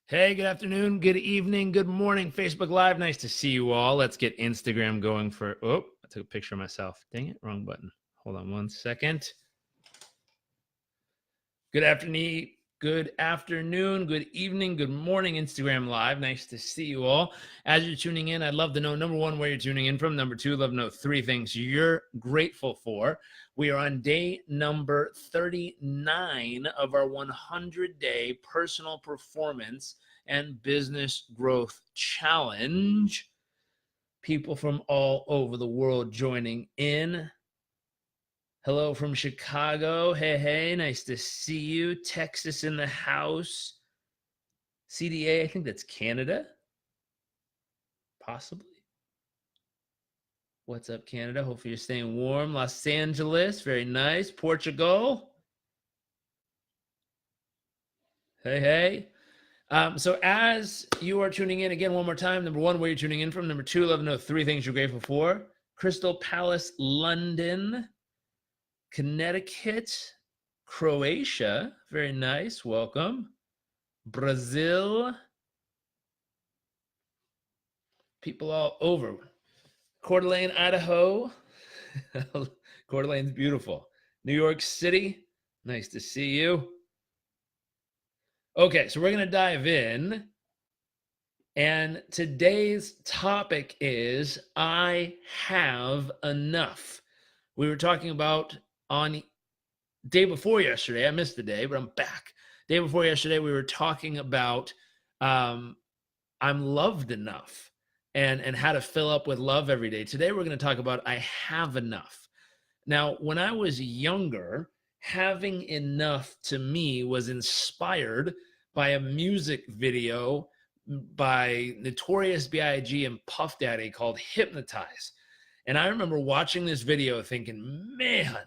Hey, good afternoon, good evening, good morning, Facebook Live. Nice to see you all. Let's get Instagram going for, I took a picture of myself. Dang it, wrong button. Hold on one second. Good afternoon, good evening, good morning, Instagram Live. Nice to see you all. As you're tuning in, I'd love to know, number one, where you're tuning in from. Number two, I'd love to know three things you're grateful for. We are on day number 39 of our 100-day personal performance and business growth challenge. People from all over the world joining in. Hello from Chicago. Hey, nice to see you. Texas in the house. CDA, I think that's Canada. Possibly. What's up, Canada? Hopefully you're staying warm. Los Angeles, very nice. Portugal. Hey. So as you are tuning in, again, one more time, number one, where you're tuning in from. Number two, I'd love to know three things you're grateful for. Crystal Palace, London. Connecticut, Croatia, very nice, welcome. Brazil, people all over. Coeur d'Alene, Idaho, Coeur d'Alene's beautiful. New York City, nice to see you. Okay, so we're gonna dive in, and today's topic is I have enough. We were talking about on day before yesterday, I missed the day, but I'm back. Day before yesterday, we were talking about I'm loved enough and how to fill up with love every day. Today, we're going to talk about I have enough. Now, when I was younger, having enough to me was inspired by a music video by Notorious B.I.G. and Puff Daddy called Hypnotize. And I remember watching this video thinking, man,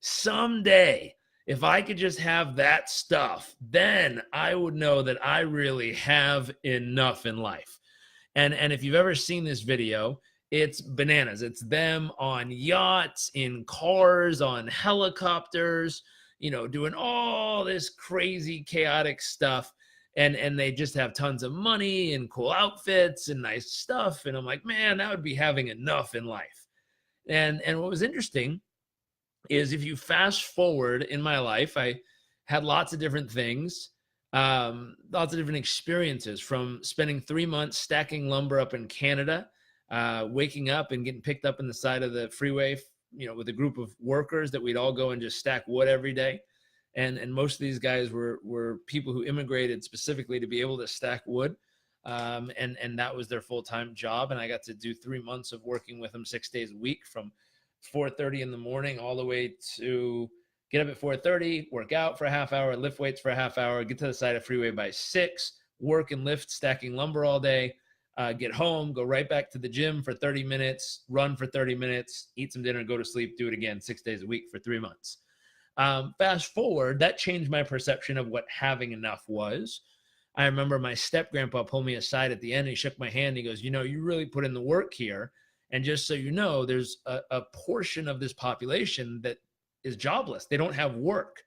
someday, if I could just have that stuff, then I would know that I really have enough in life. And if you've ever seen this video, it's bananas. It's them on yachts, in cars, on helicopters, doing all this crazy, chaotic stuff. And they just have tons of money and cool outfits and nice stuff. And I'm like, man, that would be having enough in life. And what was interesting is if you fast forward in my life, I had lots of different things, lots of different experiences, from spending 3 months stacking lumber up in Canada, waking up and getting picked up in the side of the freeway, with a group of workers that we'd all go and just stack wood every day. And most of these guys were people who immigrated specifically to be able to stack wood. And that was their full-time job. And I got to do 3 months of working with them 6 days a week, from 4:30 in the morning all the way to get up at 4:30, work out for a half hour, lift weights for a half hour, get to the side of freeway by 6, work and lift stacking lumber all day, get home, go right back to the gym for 30 minutes, run for 30 minutes, eat some dinner, go to sleep, do it again 6 days a week for 3 months. Fast forward, that changed my perception of what having enough was. I remember my step-grandpa pulled me aside at the end. He shook my hand. He goes, you really put in the work here. And just so you know, there's a portion of this population that is jobless. They don't have work.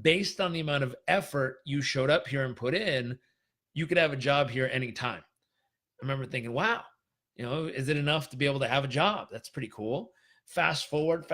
Based on the amount of effort you showed up here and put in, you could have a job here anytime. I remember thinking, wow, is it enough to be able to have a job? That's pretty cool. Fast forward,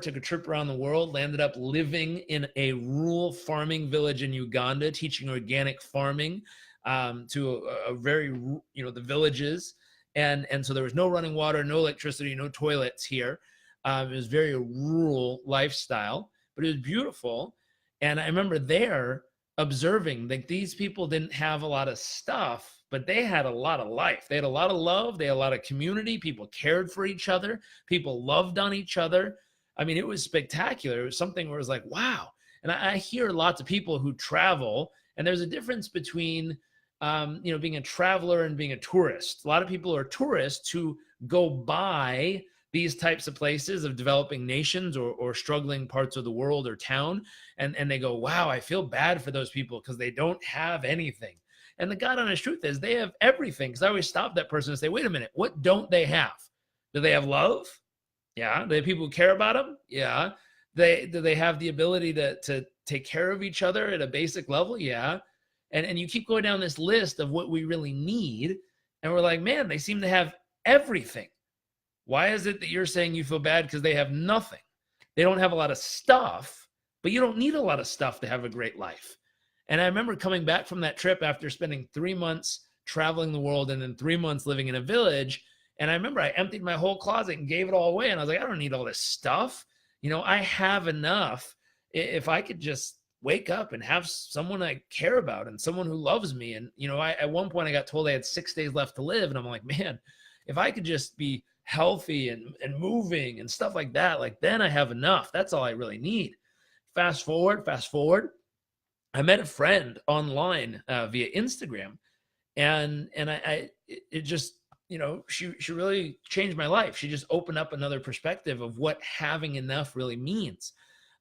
took a trip around the world, landed up living in a rural farming village in Uganda, teaching organic farming to a very, the villages. And so there was no running water, no electricity, no toilets here. It was very rural lifestyle, but it was beautiful. And I remember there observing that these people didn't have a lot of stuff, but they had a lot of life. They had a lot of love. They had a lot of community. People cared for each other. People loved on each other. I mean, it was spectacular. It was something where it was like, wow. And I hear lots of people who travel, and there's a difference between being a traveler and being a tourist. A lot of people are tourists who go by these types of places of developing nations or struggling parts of the world or town, and they go, wow, I feel bad for those people because they don't have anything. And the God honest truth is they have everything. Because I always stop that person and say, wait a minute, what don't they have? Do they have love? Yeah. Do they have people who care about them? Yeah. Do they have the ability to take care of each other at a basic level? Yeah. And you keep going down this list of what we really need. And we're like, man, they seem to have everything. Why is it that you're saying you feel bad because they have nothing? They don't have a lot of stuff, but you don't need a lot of stuff to have a great life. And I remember coming back from that trip after spending 3 months traveling the world and then 3 months living in a village. And I remember I emptied my whole closet and gave it all away. And I was like, I don't need all this stuff. I have enough. If I could just wake up and have someone I care about and someone who loves me. And, at one point I got told I had 6 days left to live. And I'm like, man, if I could just be healthy and moving and stuff like that, like then I have enough. That's all I really need. Fast forward. I met a friend online via Instagram, and it just, she really changed my life. She just opened up another perspective of what having enough really means.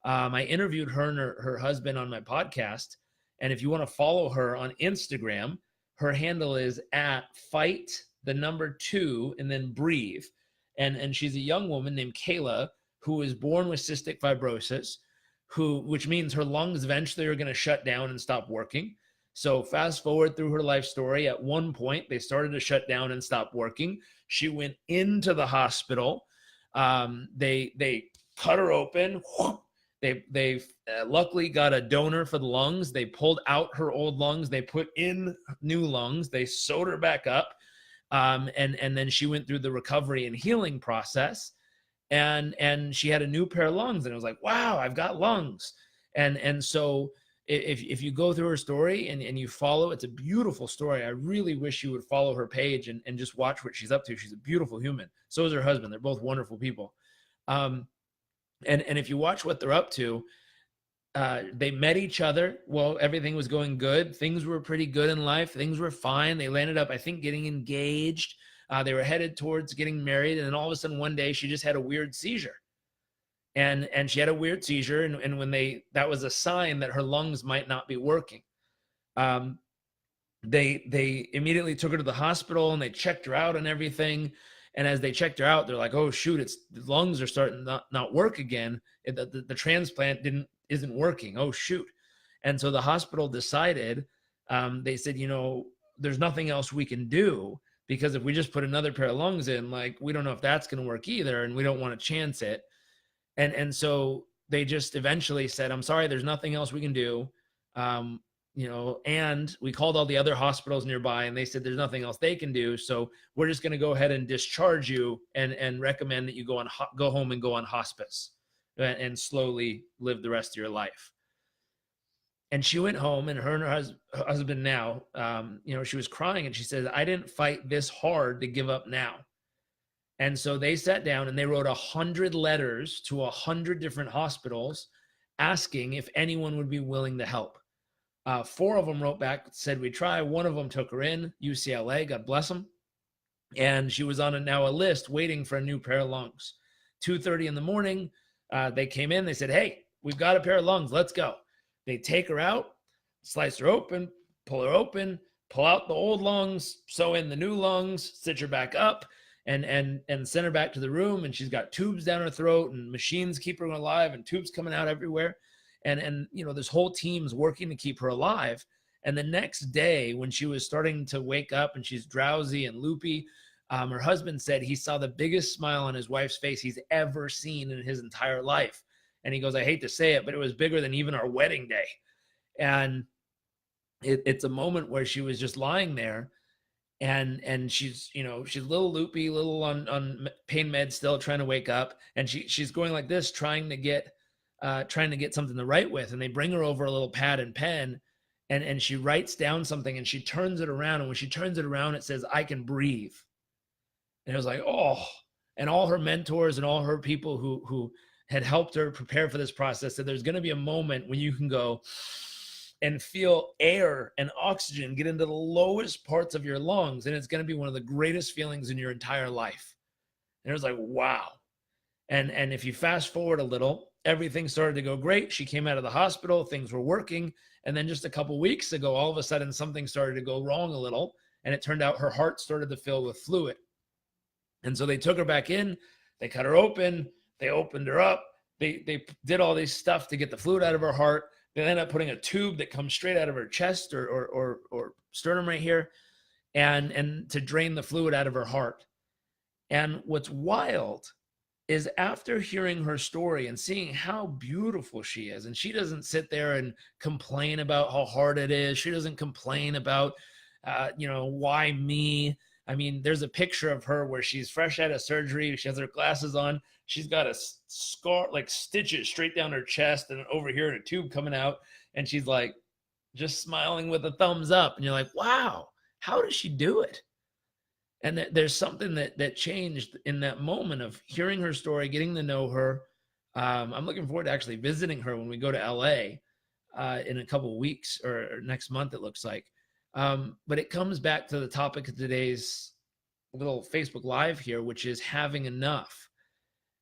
I interviewed her and her husband on my podcast. And if you want to follow her on Instagram, her handle is @fight2 and then breathe. And she's a young woman named Kayla who was born with cystic fibrosis, which means her lungs eventually are going to shut down and stop working. So fast forward through her life story. At one point, they started to shut down and stop working. She went into the hospital. They cut her open. They luckily got a donor for the lungs. They pulled out her old lungs. They put in new lungs. They sewed her back up. And then she went through the recovery and healing process. And she had a new pair of lungs, and it was like, wow, I've got lungs. And so if you go through her story and you follow, it's a beautiful story. I really wish you would follow her page and just watch what she's up to. She's a beautiful human. So is her husband. They're both wonderful people. And if you watch what they're up to, they met each other. Well, everything was going good. Things were pretty good in life. Things were fine. They landed up, I think, getting engaged. They were headed towards getting married. And then all of a sudden one day she just had a weird seizure. And she had a weird seizure. And when that was a sign that her lungs might not be working. They immediately took her to the hospital and they checked her out and everything. And as they checked her out, they're like, oh shoot, the lungs are starting to not work again. The transplant isn't working. Oh shoot. And so the hospital decided, they said, there's nothing else we can do, because if we just put another pair of lungs in, like, we don't know if that's going to work either. And we don't want to chance it. And so they just eventually said, I'm sorry, there's nothing else we can do. And we called all the other hospitals nearby and they said, there's nothing else they can do. So we're just going to go ahead and discharge you and recommend that you go home and go on hospice and slowly live the rest of your life. And she went home, and her and her husband now, she was crying and she said, I didn't fight this hard to give up now. And so they sat down and they wrote 100 letters to 100 different hospitals asking if anyone would be willing to help. 4 of them wrote back, said we'd try. 1 of them took her in, UCLA, God bless them. And she was on a list waiting for a new pair of lungs. 2:30 in the morning, they came in, they said, hey, we've got a pair of lungs, let's go. They take her out, slice her open, pull out the old lungs, sew in the new lungs, stitch her back up, and send her back to the room. And she's got tubes down her throat and machines keep her alive and tubes coming out everywhere. And this whole team's working to keep her alive. And the next day, when she was starting to wake up and she's drowsy and loopy, her husband said he saw the biggest smile on his wife's face he's ever seen in his entire life. And he goes, I hate to say it, but it was bigger than even our wedding day. And it's a moment where she was just lying there, and she's a little loopy, little on pain meds still, trying to wake up. And she's going like this, trying to get something to write with. And they bring her over a little pad and pen, and she writes down something, and she turns it around. And when she turns it around, it says, I can breathe. And it was like, oh, and all her mentors and all her people who had helped her prepare for this process said there's going to be a moment when you can go and feel air and oxygen get into the lowest parts of your lungs. And it's going to be one of the greatest feelings in your entire life. And it was like, wow. And if you fast forward a little, everything started to go great. She came out of the hospital, things were working. And then just a couple weeks ago, all of a sudden something started to go wrong a little. And it turned out her heart started to fill with fluid. And so they took her back in, they cut her open, they opened her up, they did all this stuff to get the fluid out of her heart. They end up putting a tube that comes straight out of her chest or sternum right here, and to drain the fluid out of her heart. And what's wild is after hearing her story and seeing how beautiful she is, and she doesn't sit there and complain about how hard it is. She doesn't complain about, why me? I mean, there's a picture of her where she's fresh out of surgery. She has her glasses on. She's got a scar, like stitches straight down her chest and over here and a tube coming out. And she's like just smiling with a thumbs up. And you're like, wow, how does she do it? And there's something that changed in that moment of hearing her story, getting to know her. I'm looking forward to actually visiting her when we go to LA in a couple of weeks or next month, it looks like. But it comes back to the topic of today's little Facebook Live here, which is having enough.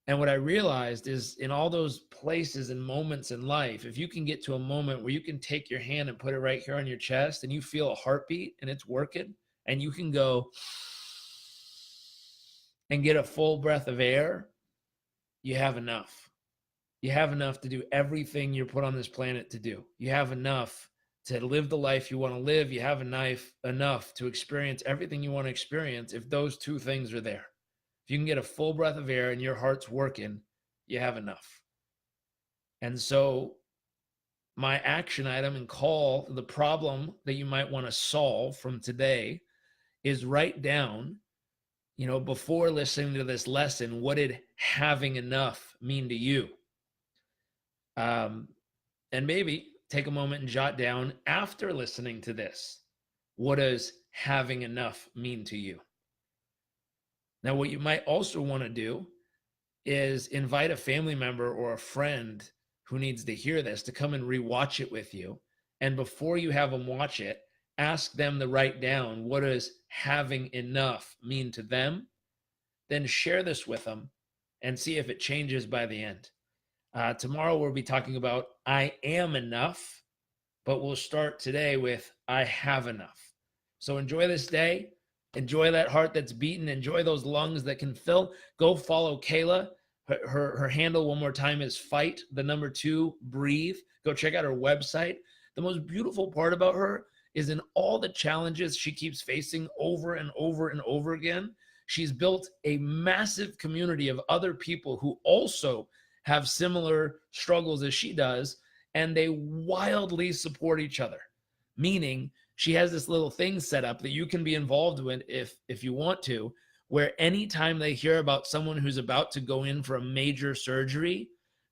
And what I realized is in all those places and moments in life, if you can get to a moment where you can take your hand and put it right here on your chest and you feel a heartbeat and it's working, and you can go and get a full breath of air, you have enough. You have enough to do everything you're put on this planet to do. You have enough to live the life you want to live. You have enough to experience everything you want to experience if those two things are there. If you can get a full breath of air and your heart's working, you have enough. And so my action item and call, the problem that you might want to solve from today is write down, before listening to this lesson, what did having enough mean to you? And maybe take a moment and jot down after listening to this, what does having enough mean to you? Now, what you might also want to do is invite a family member or a friend who needs to hear this to come and rewatch it with you. And before you have them watch it, ask them to write down what does having enough mean to them. Then share this with them and see if it changes by the end. Tomorrow we'll be talking about I am enough, but we'll start today with I have enough. So enjoy this day. Enjoy that heart that's beating. Enjoy those lungs that can fill. Go follow Kayla. Her handle one more time is fight, 2, breathe. Go check out her website. The most beautiful part about her is in all the challenges she keeps facing over and over and over again, she's built a massive community of other people who also have similar struggles as she does, and they wildly support each other. Meaning she has this little thing set up that you can be involved with if you want to, where anytime they hear about someone who's about to go in for a major surgery,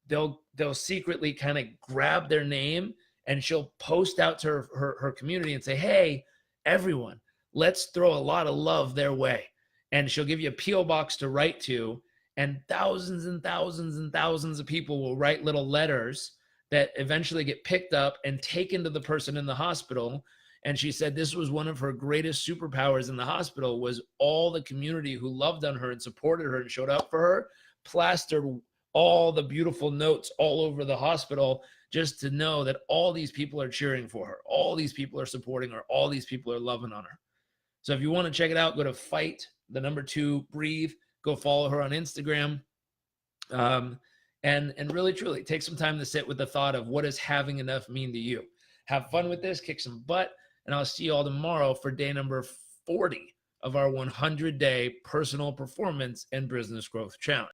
they'll secretly kind of grab their name and she'll post out to her community and say, hey, everyone, let's throw a lot of love their way. And she'll give you a P.O. box to write to, and thousands and thousands and thousands of people will write little letters that eventually get picked up and taken to the person in the hospital. And she said this was one of her greatest superpowers in the hospital, was all the community who loved on her and supported her and showed up for her, plastered all the beautiful notes all over the hospital just to know that all these people are cheering for her. All these people are supporting her. All these people are loving on her. So if you want to check it out, go to fight, 2, breathe. Go follow her on Instagram. And really, truly take some time to sit with the thought of what does having enough mean to you? Have fun with this, kick some butt, and I'll see you all tomorrow for day number 40 of our 100-day personal performance and business growth challenge.